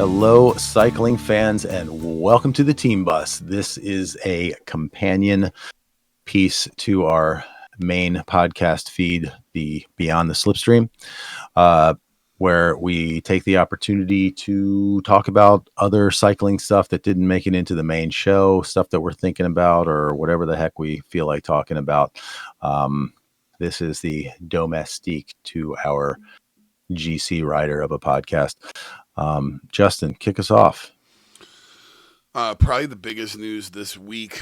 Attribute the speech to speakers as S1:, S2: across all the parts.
S1: Hello, cycling fans, and welcome to the Team Bus. This is a companion piece to our main podcast feed, the Beyond the Slipstream, where we take the opportunity to talk about other cycling stuff that didn't make it into the main show, stuff that we're thinking about, or whatever the heck we feel like talking about. This is the domestique to our GC rider of a podcast. Justin, kick us off.
S2: Probably the biggest news this week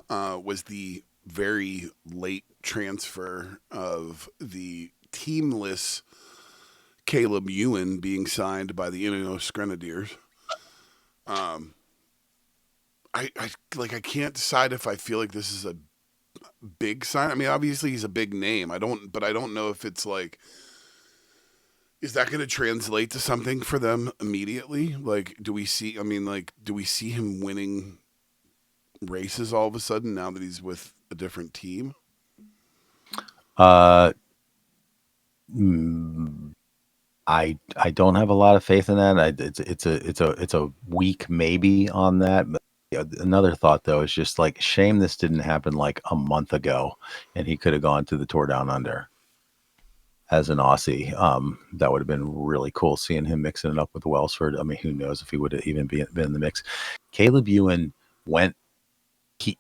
S2: was the very late transfer of the teamless Caleb Ewan being signed by the Ineos Grenadiers. I can't decide if I feel like this is a big sign. I mean, obviously he's a big name. I don't know if it's like, is that going to translate to something for them immediately? Like, do we see him winning races all of a sudden now that he's with a different team?
S1: I don't have a lot of faith in that. It's a weak maybe on that. But another thought though is just like shame this didn't happen like a month ago, and he could have gone to the Tour Down Under as an Aussie. That would have been really cool seeing him mixing it up with Welsford. I mean, who knows if he would have even been in the mix. Caleb Ewan went. He,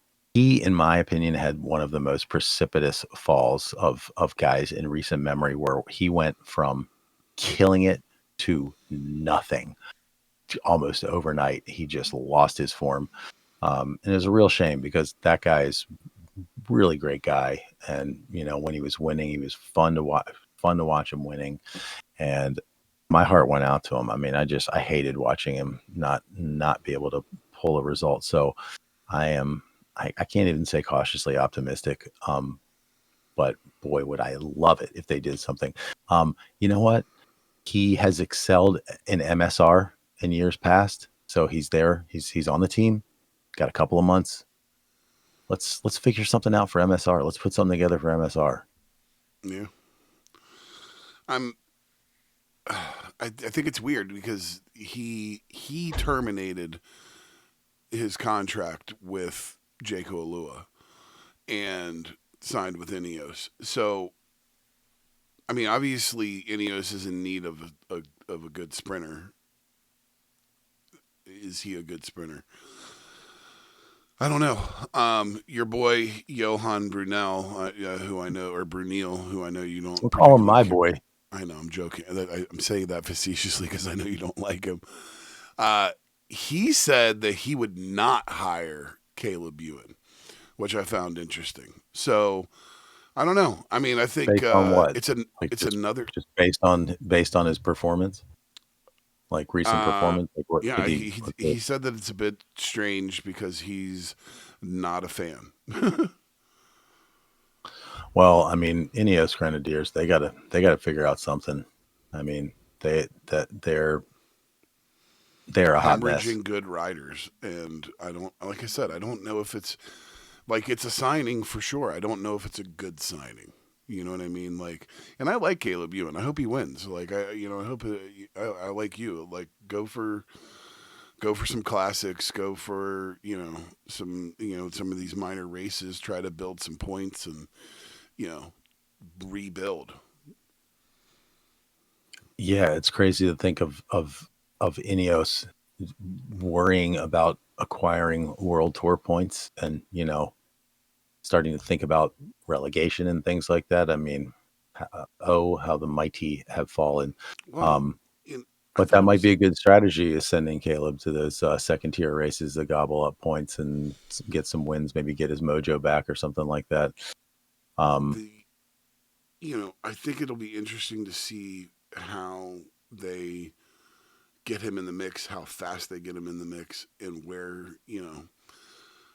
S1: in my opinion, had one of the most precipitous falls of guys in recent memory, where he went from killing it to nothing almost overnight. He just lost his form, and it was a real shame because that guy's really great guy. And when he was winning, he was fun to watch. Fun to watch him winning, and my heart went out to him. I mean, I hated watching him not be able to pull a result. So I can't even say cautiously optimistic. But boy, would I love it if they did something. You know what? He has excelled in MSR in years past. So he's there. He's on the team. Got a couple of months. Let's figure something out for MSR. Let's put something together for MSR.
S2: Yeah. I think it's weird because he terminated his contract with Jayco Alua and signed with Ineos. So, I mean, obviously Ineos is in need of a good sprinter. Is he a good sprinter? I don't know. Your boy Johan Brunel, who I know, or Brunel, who I know you don't
S1: We'll call him
S2: particularly
S1: my
S2: care.
S1: boy.
S2: I know, I'm joking. I'm saying that facetiously because I know you don't like him. He said that he would not hire Caleb Ewan, which I found interesting. So I don't know. I mean, I think
S1: Based on what? Like
S2: it's another.
S1: just based on his performance, like recent
S2: Uh,
S1: performance. Like what
S2: yeah,
S1: did he?
S2: he said that it's a bit strange because he's not a fan.
S1: Well, I mean, Ineos Grenadiers, they gotta figure out something. I mean, they're a hot mess.
S2: Hemorrhaging good riders, and I don't, like I said, I don't know if it's like it's a signing for sure. I don't know if it's a good signing. You know what I mean? Like, and I like Caleb Ewan. I hope he wins. Like, I hope I like you. Like, go for some classics. Go for some of these minor races. Try to build some points and you know rebuild.
S1: Yeah, it's crazy to think of Ineos worrying about acquiring World Tour points and starting to think about relegation and things like that. I mean, oh, how the mighty have fallen.
S2: Well,
S1: Um,
S2: I
S1: but
S2: thought
S1: that
S2: it
S1: might
S2: was
S1: be a good strategy, is sending Caleb to those second tier races to gobble up points and get some wins, maybe get his mojo back or something like that. Um,
S2: the I think it'll be interesting to see how they get him in the mix, how fast they get him in the mix, and where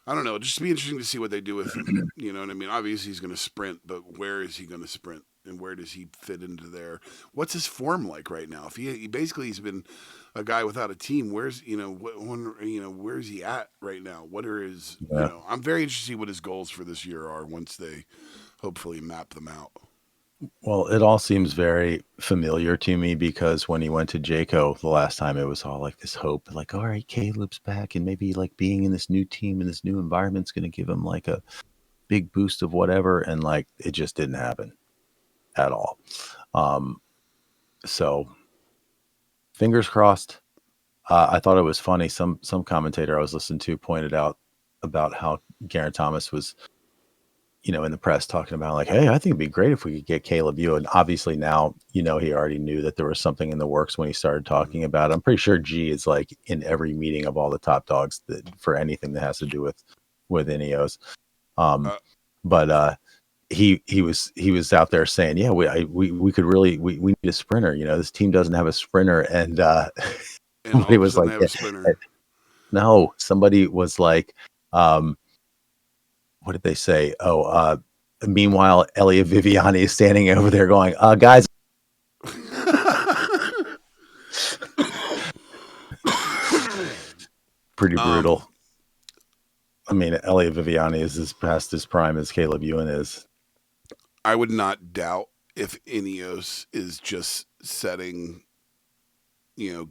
S2: I don't know. It'll just be interesting to see what they do with him. You know what I mean? Obviously, he's going to sprint, but where is he going to sprint, and where does he fit into there? What's his form like right now? If he basically he's been a guy without a team, where's where's he at right now? What are his
S1: yeah.
S2: I'm very interested to see what his goals for this year are once they hopefully map them out.
S1: Well, it all seems very familiar to me because when he went to Jayco the last time, it was all like this hope, like, all right, Caleb's back, and maybe like being in this new team in this new environment's going to give him like a big boost of whatever, and like it just didn't happen at all. Um, so fingers crossed. I thought it was funny. Some commentator I was listening to pointed out about how Garen Thomas was, in the press talking about like, hey, I think it'd be great if we could get Caleb Ewan. And obviously now, he already knew that there was something in the works when he started talking about it. I'm pretty sure G is like in every meeting of all the top dogs for anything that has to do with Ineos. Um,
S2: Uh,
S1: but he was out there saying, yeah, we could really we need a sprinter. This team doesn't have a sprinter, and
S2: and all
S1: somebody
S2: of a
S1: was
S2: sudden
S1: like,
S2: they have
S1: yeah,
S2: a sprinter.
S1: no, somebody was like, um, what did they say? Oh, meanwhile, Elliot Viviani is standing over there going, guys, pretty
S2: um,
S1: brutal. I mean, Elliot Viviani is as past his prime as Caleb Ewan is.
S2: I would not doubt if Ineos is just setting,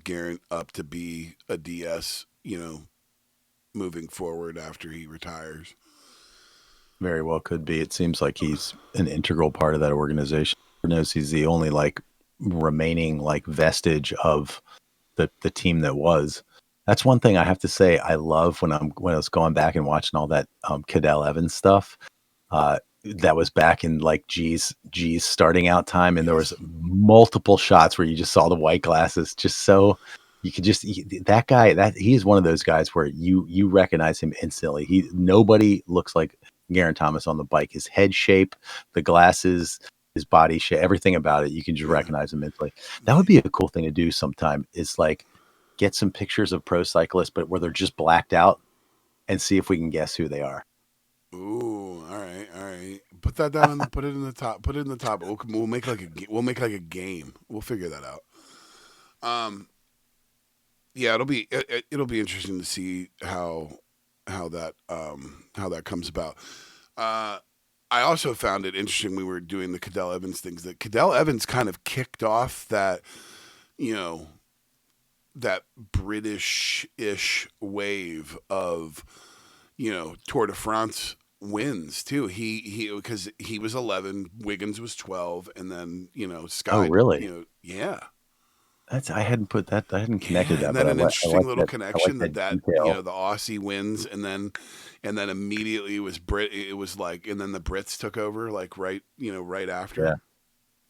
S2: Garrett up to be a DS, moving forward after he retires.
S1: Very well could be. It seems like he's an integral part of that organization. Knows he's the only like remaining like vestige of the team that was. That's one thing I have to say I love when I was going back and watching all that Cadell Evans stuff. That was back in like G's starting out time, and there was
S2: Yes.
S1: multiple shots where you just saw the white glasses, just so you could that guy, that he's one of those guys where you recognize him instantly. Nobody looks like Garen Thomas on the bike. His head shape, the glasses, his body shape, everything about it, you can just
S2: Yeah.
S1: recognize him instantly. That would be a cool thing to do sometime. Is like get some pictures of pro cyclists, but where they're just blacked out, and see if we can guess who they are.
S2: Ooh, all right, all right. Put that down and put it in the top. Put it in the top. We'll make like we'll make like a game. We'll figure that out. Um, yeah, it'll be interesting to see how that comes about. Uh, I also found it interesting. We were doing the Cadell Evans things. That Cadell Evans kind of kicked off that, you know, that British-ish wave of, Tour de France wins too. He because he was 11, Wiggins was 12, and then
S1: Oh,
S2: Sky,
S1: really?
S2: yeah.
S1: I hadn't put that. I hadn't connected
S2: Yeah, isn't
S1: that,
S2: that
S1: but
S2: an
S1: I
S2: interesting
S1: like
S2: little
S1: that. I like
S2: connection
S1: that
S2: that
S1: detail.
S2: the Aussie wins and then immediately it was like and then the Brits took over like right
S1: Yeah,
S2: after.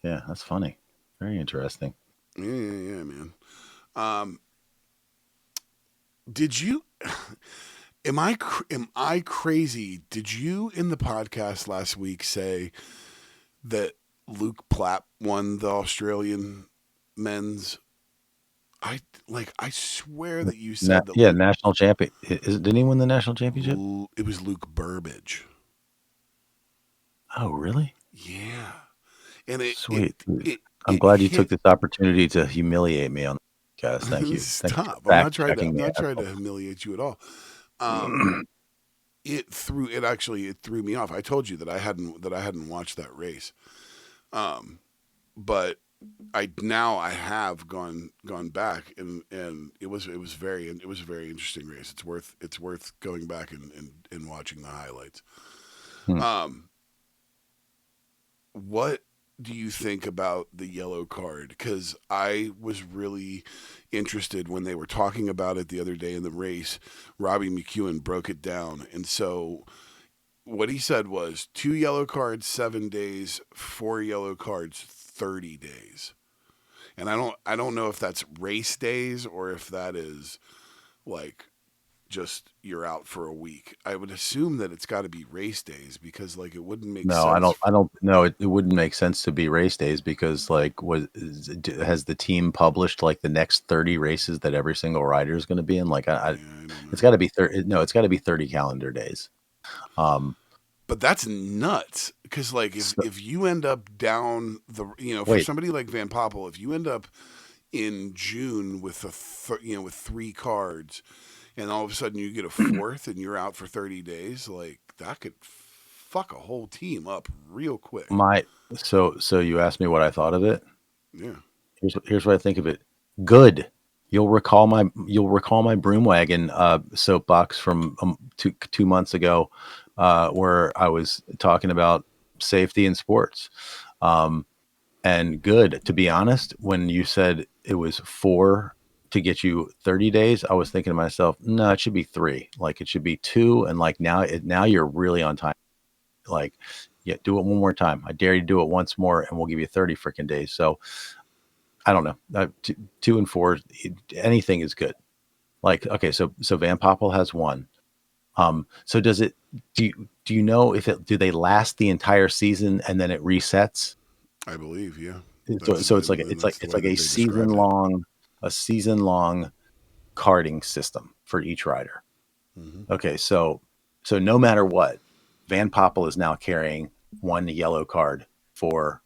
S1: yeah, that's funny. Very interesting.
S2: Yeah, yeah, yeah, man. Um, did you am I crazy? Did you in the podcast last week say that Luke Plapp won the Australian men's? I swear that you said that
S1: Yeah, national champion. Didn't he win the national championship?
S2: It was Luke Burbage.
S1: Oh, really?
S2: Yeah, and
S1: Sweet. I'm
S2: it
S1: glad you took
S2: hit.
S1: this opportunity to humiliate me on the podcast. Thank you. Thank you for
S2: Stop!
S1: fact
S2: I'm
S1: checking me,
S2: not trying to
S1: asshole.
S2: humiliate you at all. Um, it threw me off. I told you that I hadn't watched that race. Um, but I have gone back and it was a very interesting race. It's worth going back and watching the highlights.
S1: Hmm.
S2: Um, what do you think about the yellow card? Because I was really interested when they were talking about it the other day in the race. Robbie McEwen broke it down, and so what he said was 2 yellow cards 7 days, 4 yellow cards 30 days. And I don't know if that's race days or if that is like just you're out for a week. I would assume that it's got to be race days because like it wouldn't make
S1: No,
S2: sense.
S1: I don't know. It wouldn't make sense to be race days because, like, has the team published like the next 30 races that every single rider is going to be in? Like,
S2: Yeah, I don't
S1: it's
S2: know.
S1: got to be 30. No, it's got to be 30 calendar days. Um,
S2: But that's nuts because like
S1: so,
S2: if you end up down the for
S1: wait,
S2: somebody like Van Poppel, if you end up in June with with 3 cards and all of a sudden you get a fourth and you're out for 30 days, like that could fuck a whole team up real quick.
S1: So you asked me what I thought of it.
S2: Yeah.
S1: Here's what I think of it. Good. You'll recall my broomwagon soapbox from 2 months ago, where I was talking about safety in sports. Um, and good. To be honest, when you said it was 4 to get you 30 days, I was thinking to myself, no, it should be 3. Like it should be 2, and like now you're really on time. Like, yeah, do it one more time. I dare you to do it once more, and we'll give you 30 freaking days. So I don't know. 2 and 4, anything is good. Like, okay, so Van Poppel has 1. So do you know if do they last the entire season and then it resets?
S2: I believe, yeah.
S1: So it's like
S2: That's the way that
S1: a
S2: they described it.
S1: season long carding system for each rider.
S2: Hmm.
S1: Okay, so no matter what, Van Poppel is now carrying 1 yellow card for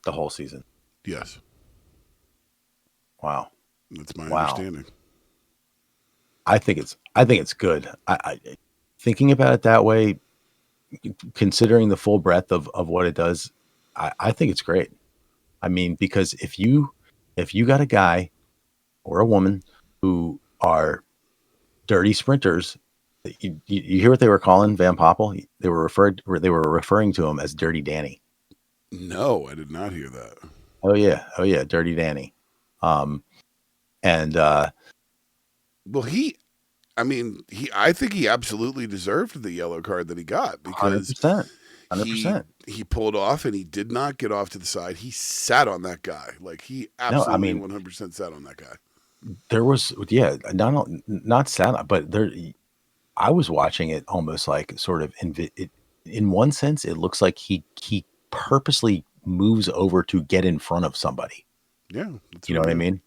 S1: the whole season.
S2: Yes,
S1: Wow.
S2: that's my
S1: Wow.
S2: understanding.
S1: I think it's good. Thinking about it that way, considering the full breadth of what it does, I think it's great. I mean, because if you got a guy or a woman who are dirty sprinters, you hear what they were calling Van Poppel? They were referring to him as Dirty Danny.
S2: No, I did not hear that.
S1: Oh yeah, Dirty Danny. Um, and
S2: Well, I mean, I think he absolutely deserved the yellow card that he got
S1: hundred
S2: because
S1: percent, hundred
S2: he
S1: percent.
S2: he pulled off and he did not get off to the side. He sat on that guy. Like he
S1: No, I
S2: absolutely
S1: mean
S2: 100% sat on that guy.
S1: there was not sad, but there. I was watching it almost like sort of in one sense, it looks like he purposely moves over to get in front of somebody.
S2: Yeah, that's
S1: You
S2: what
S1: know
S2: he
S1: what I
S2: did.
S1: mean?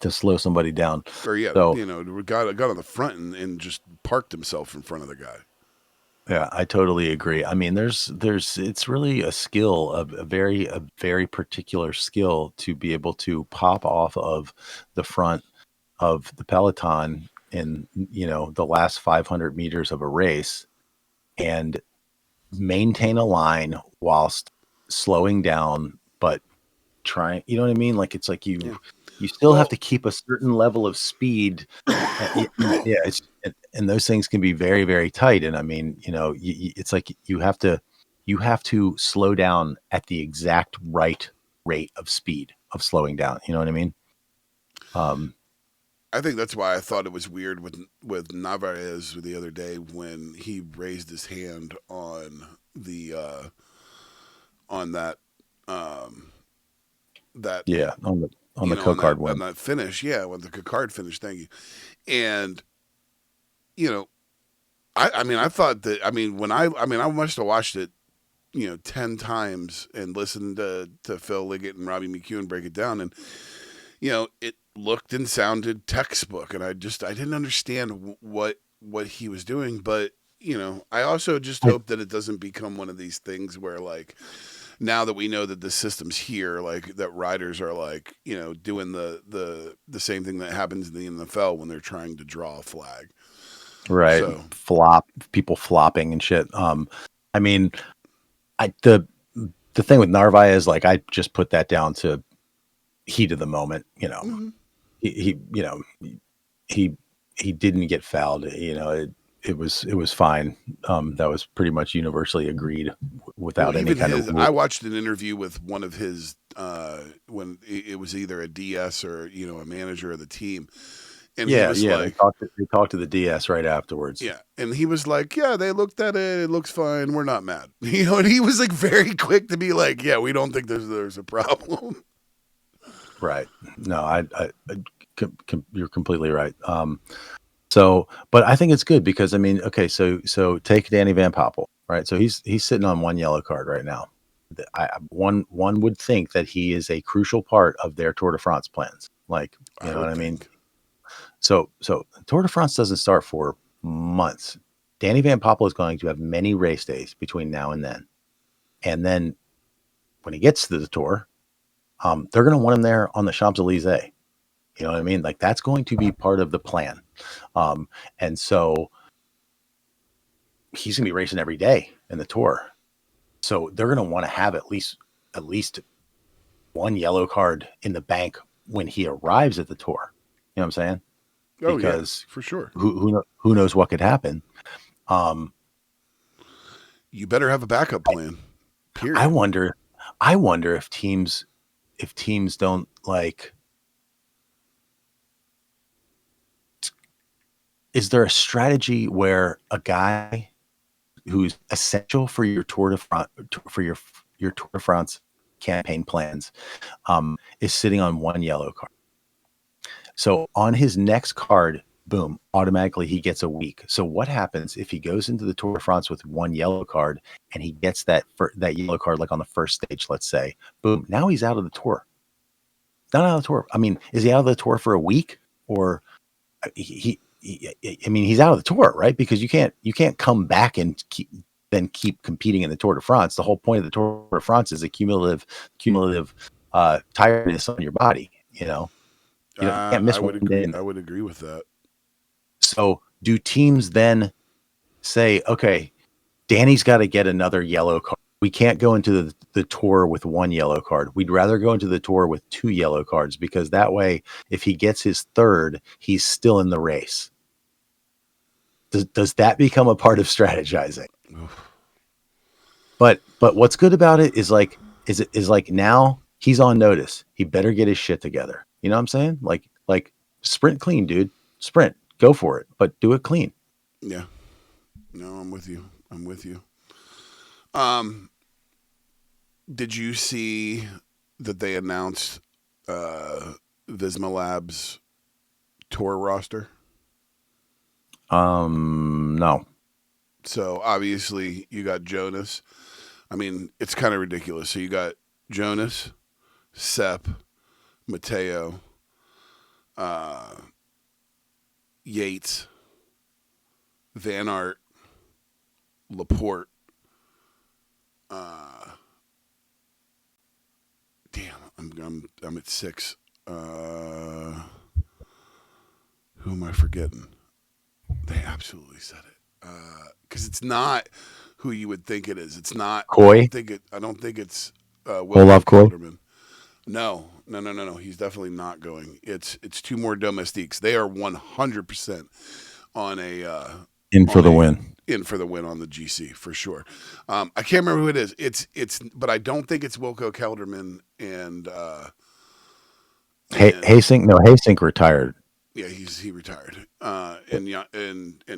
S1: To slow somebody down.
S2: Or yeah,
S1: So
S2: got on the front and just parked himself in front of the guy.
S1: yeah, I totally agree. I mean, it's really a skill, a very particular skill to be able to pop off of the front of the peloton in the last 500 meters of a race and maintain a line whilst slowing down, but trying. You know what I mean? Like it's like you
S2: Yeah.
S1: you still have
S2: Well,
S1: to keep a certain level of speed. Yeah, and those things can be very, very tight. And I mean, it's like you have to slow down at the exact right rate of speed of slowing down. You know what I mean? Um,
S2: I think that's why I thought it was weird with Narvaez the other day when he raised his hand on um, that
S1: yeah, on the
S2: on
S1: co-card
S2: on
S1: one.
S2: that finish, yeah, when the Card finish. Thank you. And you know, I mean, I thought that. I must have watched it 10 times and listened to Phil Liggett and Robbie McEwen break it down, and it looked and sounded textbook, and I didn't understand what he was doing, but I also just
S1: I,
S2: hope that it doesn't become one of these things where like now that we know that the system's here, like that riders are like doing the same thing that happens in the NFL when they're trying to draw a flag.
S1: right,
S2: So
S1: people flopping and shit. I mean, I the thing with Narvaez, like I just put that down to heat of the moment.
S2: mhm.
S1: He he he didn't get fouled. It was fine. That was pretty much universally agreed
S2: Well,
S1: without any
S2: even
S1: kind of
S2: his,
S1: rule.
S2: I watched an interview with one of his when it was either a DS or a manager of the team, and he
S1: Yeah,
S2: was
S1: yeah. They
S2: like,
S1: talked to the DS right afterwards.
S2: yeah, and he was like, yeah, they looked at it, it looks fine, we're not mad, and he was like very quick to be like, yeah, we don't think there's a problem.
S1: Right. No, you're completely right. So, but I think it's good because I mean, okay, so take Danny Van Poppel, right? So he's sitting on 1 yellow card right now. One would think that he is a crucial part of their Tour de France plans. Like, you
S2: I
S1: know what
S2: would
S1: I mean?
S2: think.
S1: So Tour de France doesn't start for months. Danny Van Poppel is going to have many race days between now and then. And then when he gets to the Tour, they're going to want him there on the Champs Elysees. You know what I mean? Like that's going to be part of the plan. Um, and so he's going to be racing every day in the Tour. So they're going to want to have at least one yellow card in the bank when he arrives at the Tour. You know what I'm saying?
S2: Oh yeah,
S1: Because
S2: for sure.
S1: who knows what could happen.
S2: You better have a backup plan. Period.
S1: I wonder if teams don't like. Is there a strategy where a guy who's essential for your Tour de France your Tour de France campaign plans is sitting on one yellow card? So on his next card, boom, automatically he gets a week. So what happens if he goes into the Tour de France with one yellow card and he gets that yellow card like on the first stage, let's say, boom, now he's out of the Tour. Not out of the Tour. I mean, is he out of the Tour for a week, or I mean, he's out of the Tour, right? Because you can't come back and keep competing in the Tour de France. The whole point of the Tour de France is a cumulative tiredness on your body. You can't miss
S2: I would
S1: one day.
S2: agree. I would agree with that.
S1: So do teams then say, okay, Danny's got to get another yellow card? We can't go into the Tour with one yellow card. We'd rather go into the Tour with two yellow cards, because that way, if he gets his third, he's still in the race. Does that become a part of strategizing?
S2: Oof.
S1: But what's good about it is like now he's on notice. He better get his shit together. You know what I'm saying? Like sprint clean, dude. Sprint. Go for it, but do it clean.
S2: Yeah. No, I'm with you. Did you see that they announced Visma Labs tour roster?
S1: No.
S2: So obviously you got Jonas. I mean, it's kind of ridiculous. So you got Jonas, Sepp, Mateo, Yates, Van Aert, Laporte. Damn, I'm at 6. Who am I forgetting? They absolutely said it. Because it's not who you would think it is. It's not.
S1: Coy?
S2: I don't think it's
S1: Olaf Coy?
S2: Calderman. No. He's definitely not going. It's 2 more domestiques. They are 100% on a
S1: In for the win.
S2: In for the win on the GC for sure. I can't remember who it is. But I don't think it's Wilco Kelderman and
S1: Haysink. No, Haysink retired.
S2: Yeah, he retired. And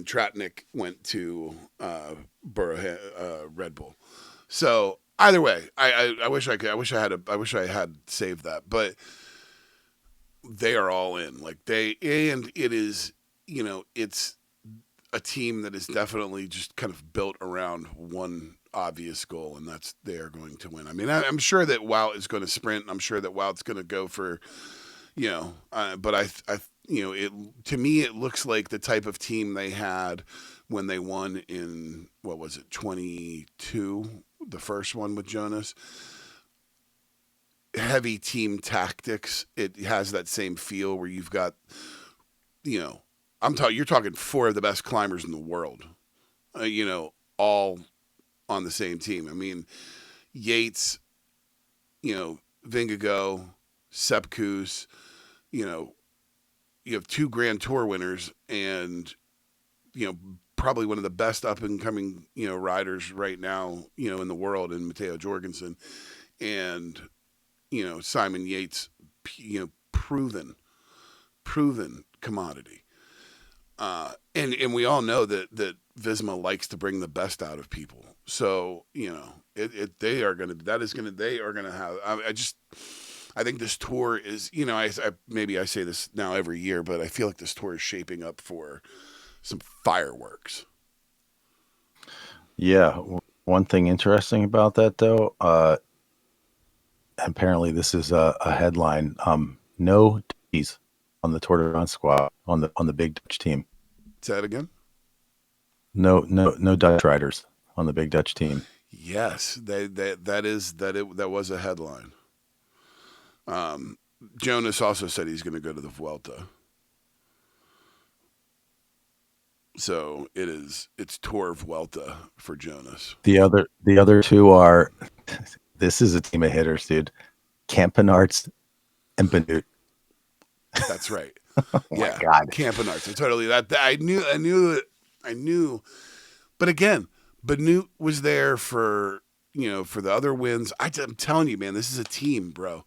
S2: Tratnik went to Red Bull. So either way, I wish I had saved that, but they are all in. Like it is, it's a team that is definitely just kind of built around one obvious goal, and that's they are going to win. I mean, I'm sure that Wout is going to sprint. I'm sure that Wout's going to go for, but I it to me it looks like the type of team they had when they won in, what was it, 22, the first one with Jonas. Heavy team tactics. It has that same feel where you've got, you're talking 4 of the best climbers in the world, all on the same team. I mean, Yates, Vingegaard, Sepp Kuss, you have 2 Grand Tour winners and, probably one of the best up and coming, riders right now, in the world, in Matteo Jorgensen, and, Simon Yates, proven commodity. And we all know that Visma likes to bring the best out of people. So, they are going to have, I think this tour is, maybe I say this now every year, but I feel like this tour is shaping up for some fireworks.
S1: Yeah. One thing interesting about that, though, apparently this is a headline. No Dutchies on the Tour de France squad on the big Dutch team.
S2: Say that again.
S1: No Dutch riders on the big Dutch team.
S2: Yes, that was a headline. Jonas also said he's going to go to the Vuelta. So it's Tor Vuelta for Jonas.
S1: The other two are this is a team of hitters, dude. Campenarts and Benute.
S2: That's right.
S1: Oh my
S2: Yeah,
S1: god.
S2: Campenarts. I totally that I knew. But again, Benute was there for for the other wins. I'm telling you, man, this is a team, bro.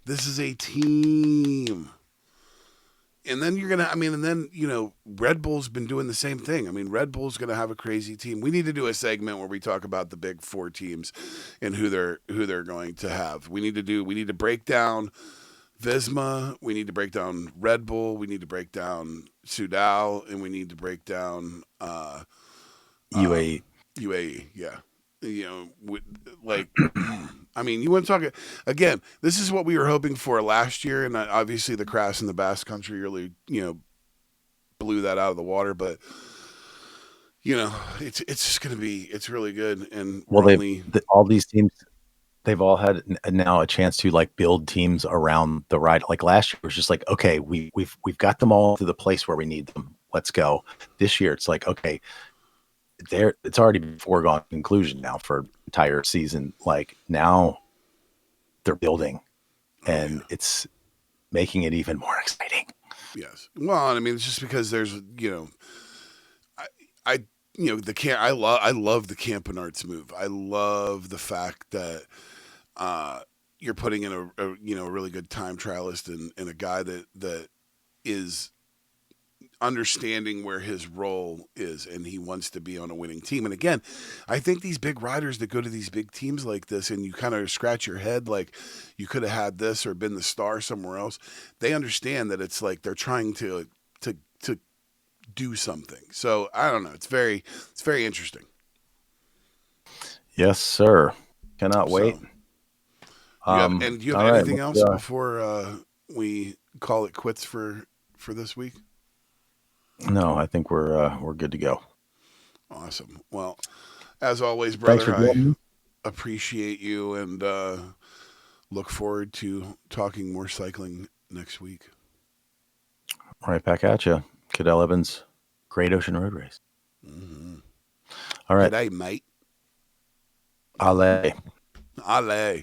S2: This is a team. And then you're gonna, I mean, and then Red Bull's been doing the same thing. I mean, Red Bull's gonna have a crazy team. We need to do a segment where we talk about the big four teams and who they're going to have. We need to break down Visma. We need to break down Red Bull. We need to break down Sudal, and we need to break down
S1: UAE.
S2: UAE. Yeah, like I mean, you want to talk again? This is what we were hoping for last year, and obviously the Crash and the Basque Country really blew that out of the water. But it's just gonna be really good, and
S1: Well,
S2: we're only
S1: all these teams, they've all had now a chance to like build teams around the ride. Like last year, it was just like, okay, we've got them all to the place where we need them. Let's go. This year, it's like, okay, it's already been foregone conclusion now for entire season. Like now, they're building, and it's making it even more exciting.
S2: yes. Well, I mean, it's just because there's I I love the Campenarts move. I love the fact that you're putting in a really good time trialist and a guy that is understanding where his role is, and he wants to be on a winning team. And again, I think these big riders that go to these big teams like this, and you kind of scratch your head like you could have had this or been the star somewhere else, they understand that it's like they're trying to do something. So I don't know, it's very interesting.
S1: Yes, sir. Cannot wait.
S2: So do you have
S1: All right.
S2: anything else before we call it quits for this week?
S1: No, I think we're good to go.
S2: Awesome. Well, as always,
S1: Thanks for
S2: brother, I
S1: joining me.
S2: appreciate you, and look forward to talking more cycling next week.
S1: Right back at you. Cadell Evans, Great Ocean Road Race.
S2: Mm-hmm.
S1: All right.
S2: G'day, mate.
S1: Ale.
S2: Ale.